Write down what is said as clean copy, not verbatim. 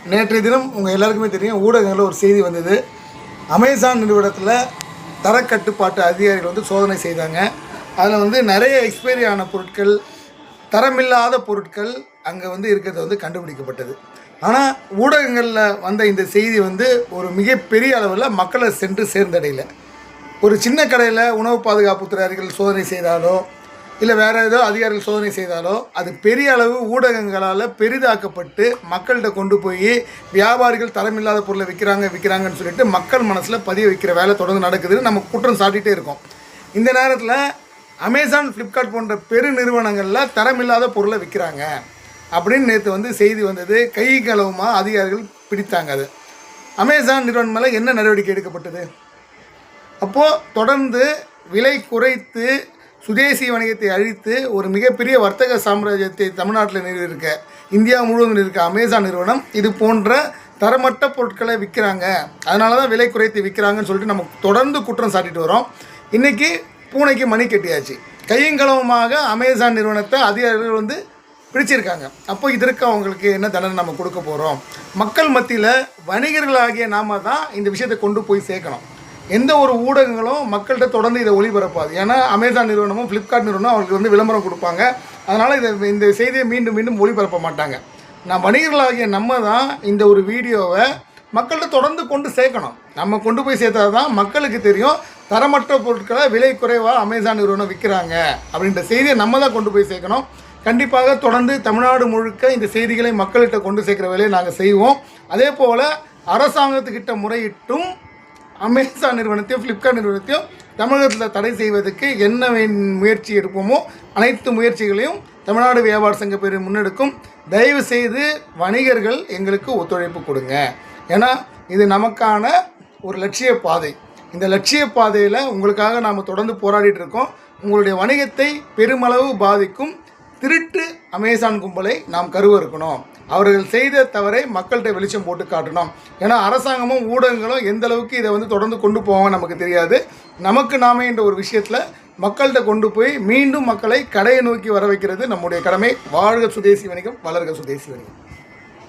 நேற்றைய தினம் உங்கள் எல்லாருக்குமே தெரியும், ஊடகங்களில் ஒரு செய்தி வந்தது. அமேசான் நிறுவனத்தில் தரக்கட்டுப்பாட்டு அதிகாரிகள் வந்து சோதனை செய்தாங்க. அதில் வந்து நிறைய எக்ஸ்பைரி ஆன பொருட்கள், தரமில்லாத பொருட்கள் அங்கே வந்து இருக்கிறது வந்து கண்டுபிடிக்கப்பட்டது. ஆனால் ஊடகங்களில் வந்த இந்த செய்தி வந்து ஒரு மிகப்பெரிய அளவில் மக்களை சென்று சேர்ந்தடையலை. ஒரு சின்ன கடையில் உணவு பாதுகாப்புத்துறை அதிகாரிகள் சோதனை செய்தாலோ, இல்லை வேறு ஏதோ அதிகாரிகள் சோதனை செய்தாலோ, அது பெரிய அளவு ஊடகங்களால் பெரிதாக்கப்பட்டு மக்கள்கிட்ட கொண்டு போய் வியாபாரிகள் தரமில்லாத பொருளை விற்கிறாங்கன்னு சொல்லிட்டு மக்கள் மனசில் பதிய வைக்கிற வேலை தொடர்ந்து நடக்குதுன்னு நம்ம குற்றம் சாட்டிகிட்டே இருக்கோம். இந்த நேரத்தில் அமேசான், ஃப்ளிப்கார்ட் போன்ற பெரு நிறுவனங்களில் தரமில்லாத பொருளை விற்கிறாங்க அப்படின்னு நேற்று வந்து செய்தி வந்தது. கை களவுமாக அதிகாரிகள் பிடித்தாங்க. அது அமேசான் நிறுவனம் மேலே என்ன நடவடிக்கை எடுக்கப்பட்டது? அப்போது தொடர்ந்து விலை குறைத்து சுதேசி வணிகத்தை அழித்து ஒரு மிகப்பெரிய வர்த்தக சாம்ராஜ்யத்தை தமிழ்நாட்டில் நிறுவியிருக்க, இந்தியா முழுவதும் இருக்க அமேசான் நிறுவனம் இது போன்ற தரமற்ற பொருட்களை விற்கிறாங்க, அதனால தான் விலை குறைத்து விற்கிறாங்கன்னு சொல்லிட்டு நம்ம தொடர்ந்து குற்றம் சாட்டிட்டு வரோம். இன்றைக்கி பூனைக்கு மணி கட்டியாச்சு. கையங்களவுமாக அமேசான் நிறுவனத்தை அதிகாரிகள் வந்து பிடிச்சிருக்காங்க. அப்போ இதற்கு அவங்களுக்கு என்ன தண்டனை நம்ம கொடுக்க போகிறோம்? மக்கள் மத்தியில் வணிகர்களாகிய நாம தான் இந்த விஷயத்தை கொண்டு போய் சேர்க்கணும். எந்த ஒரு ஊடகங்களும் மக்கள்கிட்ட தொடர்ந்து இதை ஒளிபரப்பாது. ஏன்னா அமேசான் நிறுவனமும் ஃப்ளிப்கார்ட் நிறுவனமும் அவங்களுக்கு வந்து விளம்பரம் கொடுப்பாங்க. அதனால் இந்த செய்தியை மீண்டும் மீண்டும் ஒளிபரப்ப மாட்டாங்க. நான் வணிகர்களாகிய நம்ம தான் இந்த ஒரு வீடியோவை மக்கள்கிட்ட தொடர்ந்து கொண்டு சேர்க்கணும். நம்ம கொண்டு போய் சேர்த்தா தான் மக்களுக்கு தெரியும் தரமற்ற பொருட்களை விலை குறைவாக அமேசான் நிறுவனம் விற்கிறாங்க அப்படின்ற செய்தியை நம்ம தான் கொண்டு போய் சேர்க்கணும். கண்டிப்பாக தொடர்ந்து தமிழ்நாடு முழுக்க இந்த செய்திகளை மக்கள்கிட்ட கொண்டு சேர்க்குற வேலையை நாங்கள் செய்வோம். அதே போல் அரசாங்கத்துக்கிட்ட முறையிட்டும் அமேசான் நிறுவனத்தையும் ஃப்ளிப்கார்ட் நிறுவனத்தையும் தமிழகத்தில் தடை செய்வதற்கு என்ன முயற்சி எடுப்போமோ அனைத்து முயற்சிகளையும் தமிழ்நாடு வியாபார சங்க பேர் முன்னெடுக்கும். தயவு செய்து வணிகர்கள் எங்களுக்கு ஒத்துழைப்பு கொடுங்க. ஏன்னா இது நமக்கான ஒரு லட்சிய பாதை. இந்த லட்சிய பாதையில் உங்களுக்காக நாம் தொடர்ந்து போராடிட்டு இருக்கோம். உங்களுடைய வணிகத்தை பெருமளவு பாதிக்கும் திருட்டு அமேசான் கும்பலை நாம் கருவறுக்கணும். அவர்கள் செய்த தவறை மக்கள்கிட்ட வெளிச்சம் போட்டு காட்டணும். ஏன்னா அரசாங்கமும் ஊடகங்களும் எந்த அளவுக்கு இதை வந்து தொடர்ந்து கொண்டு போவாங்க நமக்கு தெரியாது. நமக்கு நாமே என்ற ஒரு விஷயத்தில் மக்கள்கிட்ட கொண்டு போய் மீண்டும் மக்களை கடையை நோக்கி வர வைக்கிறது நம்முடைய கடமை. வாழ்க சுதேசி வணிகம், வளர்க சுதேசி வணிகம்.